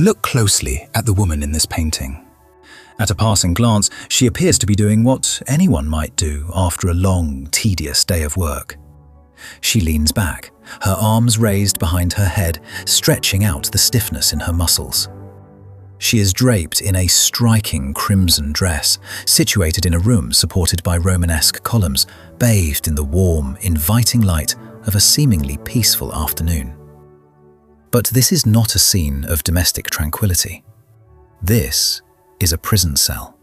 Look closely at the woman in this painting. At a passing glance, she appears to be doing what anyone might do after a long, tedious day of work. She leans back, her arms raised behind her head, stretching out the stiffness in her muscles. She is draped in a striking crimson dress, situated in a room supported by Romanesque columns, bathed in the warm, inviting light of a seemingly peaceful afternoon. But this is not a scene of domestic tranquility. This is a prison cell,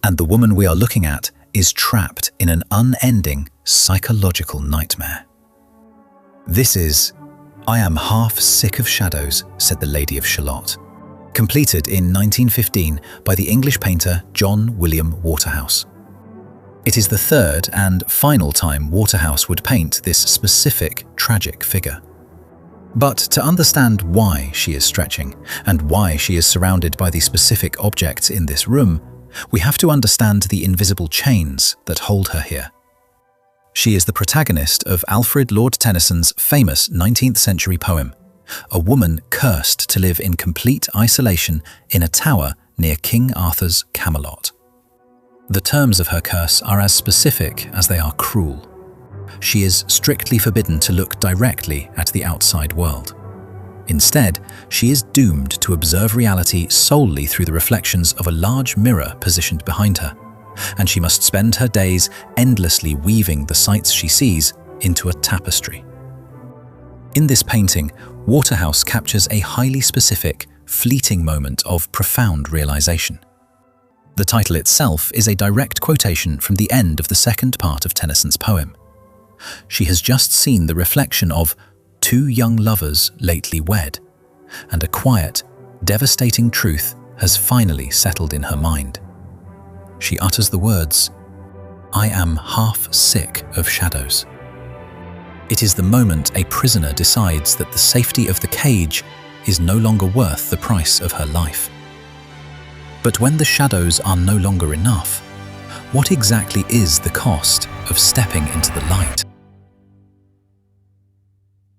and the woman we are looking at is trapped in an unending psychological nightmare. This is "I am half sick of shadows," said the Lady of Shalott, completed in 1915 by the English painter John William Waterhouse. It is the third and final time Waterhouse would paint this specific tragic figure. But to understand why she is stretching and why she is surrounded by the specific objects in this room, we have to understand the invisible chains that hold her here. She is the protagonist of Alfred Lord Tennyson's famous 19th century poem, a woman cursed to live in complete isolation in a tower near King Arthur's Camelot. The terms of her curse are as specific as they are cruel. She is strictly forbidden to look directly at the outside world. Instead, she is doomed to observe reality solely through the reflections of a large mirror positioned behind her, and she must spend her days endlessly weaving the sights she sees into a tapestry. In this painting, Waterhouse captures a highly specific, fleeting moment of profound realization. The title itself is a direct quotation from the end of the second part of Tennyson's poem. She has just seen the reflection of two young lovers lately wed, and a quiet, devastating truth has finally settled in her mind. She utters the words, "I am half sick of shadows." It is the moment a prisoner decides that the safety of the cage is no longer worth the price of her life. But when the shadows are no longer enough, what exactly is the cost of stepping into the light?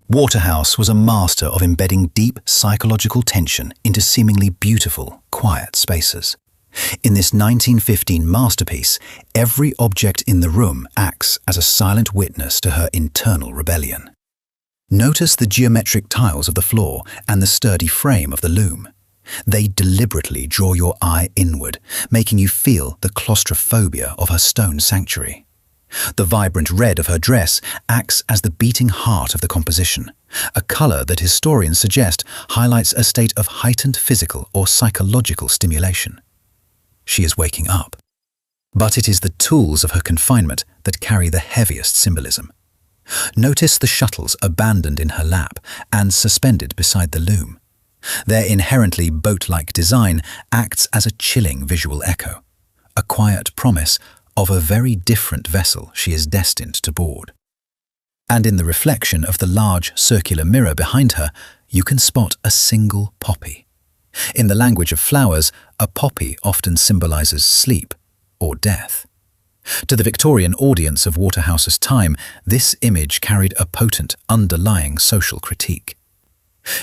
Waterhouse was a master of embedding deep psychological tension into seemingly beautiful, quiet spaces. In this 1915 masterpiece, every object in the room acts as a silent witness to her internal rebellion. Notice the geometric tiles of the floor and the sturdy frame of the loom. They deliberately draw your eye inward, making you feel the claustrophobia of her stone sanctuary. The vibrant red of her dress acts as the beating heart of the composition, a color that historians suggest highlights a state of heightened physical or psychological stimulation. She is waking up. But it is the tools of her confinement that carry the heaviest symbolism. Notice the shuttles abandoned in her lap and suspended beside the loom. Their inherently boat-like design acts as a chilling visual echo, a quiet promise of a very different vessel she is destined to board. And in the reflection of the large circular mirror behind her, you can spot a single poppy. In the language of flowers, a poppy often symbolizes sleep or death. To the Victorian audience of Waterhouse's time, this image carried a potent underlying social critique.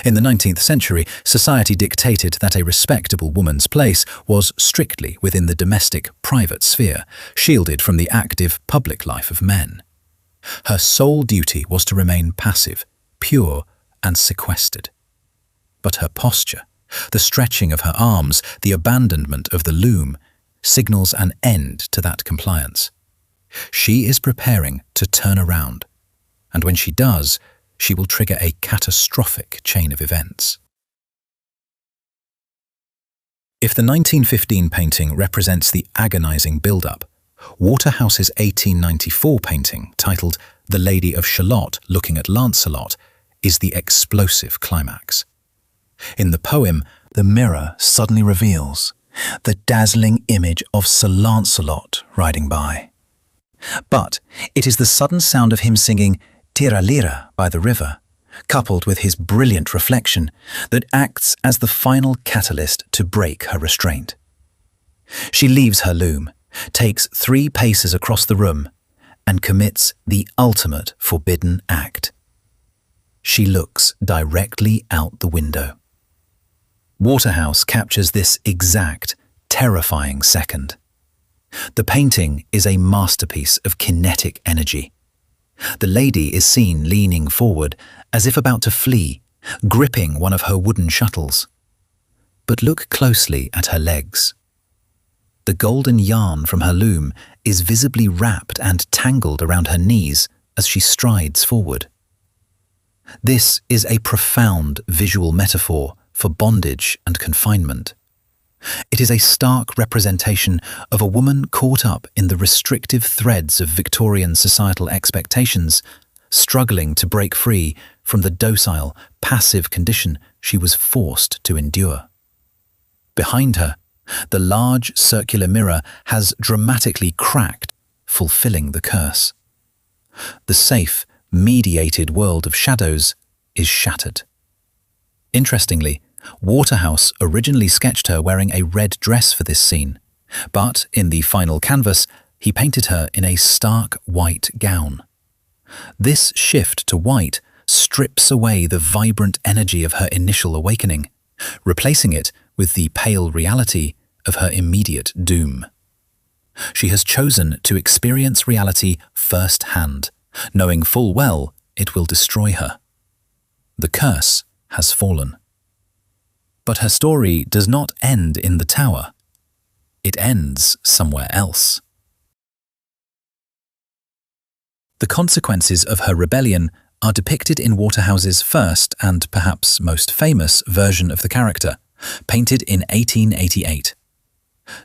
In the 19th century, society dictated that a respectable woman's place was strictly within the domestic, private sphere, shielded from the active public life of men. Her sole duty was to remain passive, pure, and sequestered. But her posture, the stretching of her arms, the abandonment of the loom, signals an end to that compliance. She is preparing to turn around, and when she does, she will trigger a catastrophic chain of events. If the 1915 painting represents the agonizing build-up, Waterhouse's 1894 painting, titled The Lady of Shalott Looking at Lancelot, is the explosive climax. In the poem, the mirror suddenly reveals the dazzling image of Sir Lancelot riding by. But it is the sudden sound of him singing Tira Lira by the river, coupled with his brilliant reflection, that acts as the final catalyst to break her restraint. She leaves her loom, takes 3 paces across the room, and commits the ultimate forbidden act. She looks directly out the window. Waterhouse captures this exact, terrifying second. The painting is a masterpiece of kinetic energy. The lady is seen leaning forward, as if about to flee, gripping one of her wooden shuttles. But look closely at her legs. The golden yarn from her loom is visibly wrapped and tangled around her knees as she strides forward. This is a profound visual metaphor for bondage and confinement. It is a stark representation of a woman caught up in the restrictive threads of Victorian societal expectations, struggling to break free from the docile, passive condition she was forced to endure. Behind her, the large circular mirror has dramatically cracked, fulfilling the curse. The safe, mediated world of shadows is shattered. Interestingly, Waterhouse originally sketched her wearing a red dress for this scene, but in the final canvas, he painted her in a stark white gown. This shift to white strips away the vibrant energy of her initial awakening, replacing it with the pale reality of her immediate doom. She has chosen to experience reality firsthand, knowing full well it will destroy her. The curse has fallen. But her story does not end in the tower. It ends somewhere else. The consequences of her rebellion are depicted in Waterhouse's first and perhaps most famous version of the character, painted in 1888.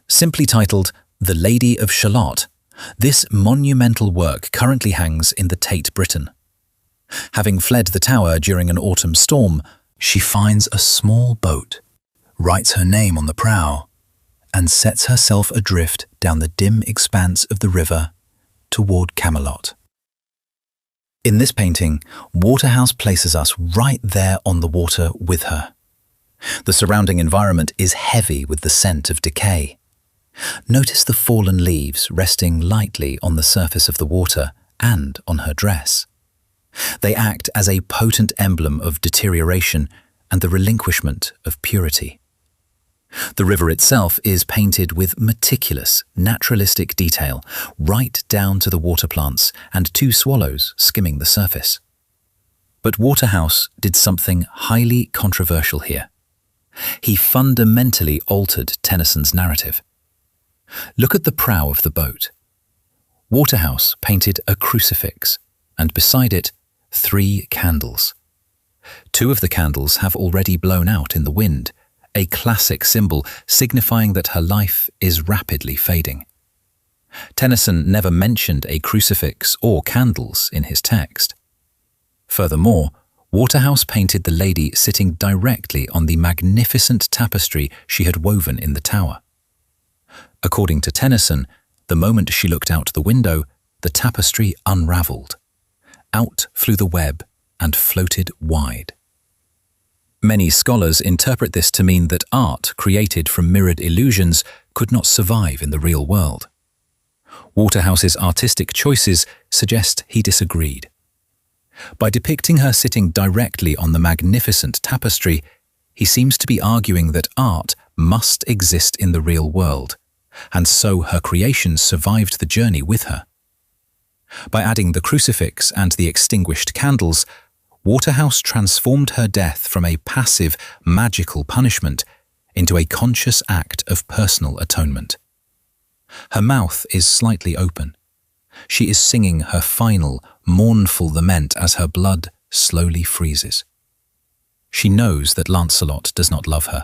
Simply titled The Lady of Shalott, this monumental work currently hangs in the Tate Britain. Having fled the tower during an autumn storm, she finds a small boat, writes her name on the prow, and sets herself adrift down the dim expanse of the river toward Camelot. In this painting, Waterhouse places us right there on the water with her. The surrounding environment is heavy with the scent of decay. Notice the fallen leaves resting lightly on the surface of the water and on her dress. They act as a potent emblem of deterioration and the relinquishment of purity. The river itself is painted with meticulous, naturalistic detail, right down to the water plants and two swallows skimming the surface. But Waterhouse did something highly controversial here. He fundamentally altered Tennyson's narrative. Look at the prow of the boat. Waterhouse painted a crucifix, and beside it, 3 candles. 2 of the candles have already blown out in the wind, a classic symbol signifying that her life is rapidly fading. Tennyson never mentioned a crucifix or candles in his text. Furthermore, Waterhouse painted the lady sitting directly on the magnificent tapestry she had woven in the tower. According to Tennyson, the moment she looked out the window, the tapestry unravelled. Out flew the web and floated wide. Many scholars interpret this to mean that art created from mirrored illusions could not survive in the real world. Waterhouse's artistic choices suggest he disagreed. By depicting her sitting directly on the magnificent tapestry, he seems to be arguing that art must exist in the real world, and so her creations survived the journey with her. By adding the crucifix and the extinguished candles, Waterhouse transformed her death from a passive, magical punishment into a conscious act of personal atonement. Her mouth is slightly open. She is singing her final, mournful lament as her blood slowly freezes. She knows that Lancelot does not love her,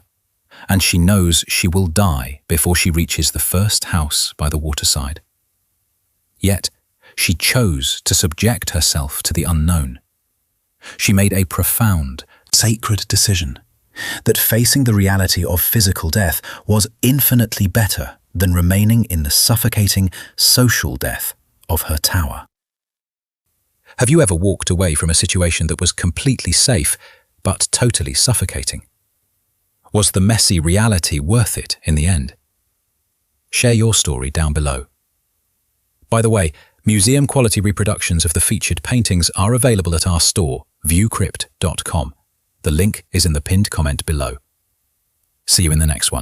and she knows she will die before she reaches the first house by the waterside. Yet, she chose to subject herself to the unknown. She made a profound, sacred decision that facing the reality of physical death was infinitely better than remaining in the suffocating social death of her tower. Have you ever walked away from a situation that was completely safe but totally suffocating? Was the messy reality worth it in the end? Share your story down below. By the way, museum-quality reproductions of the featured paintings are available at our store, viewcrypt.com. The link is in the pinned comment below. See you in the next one.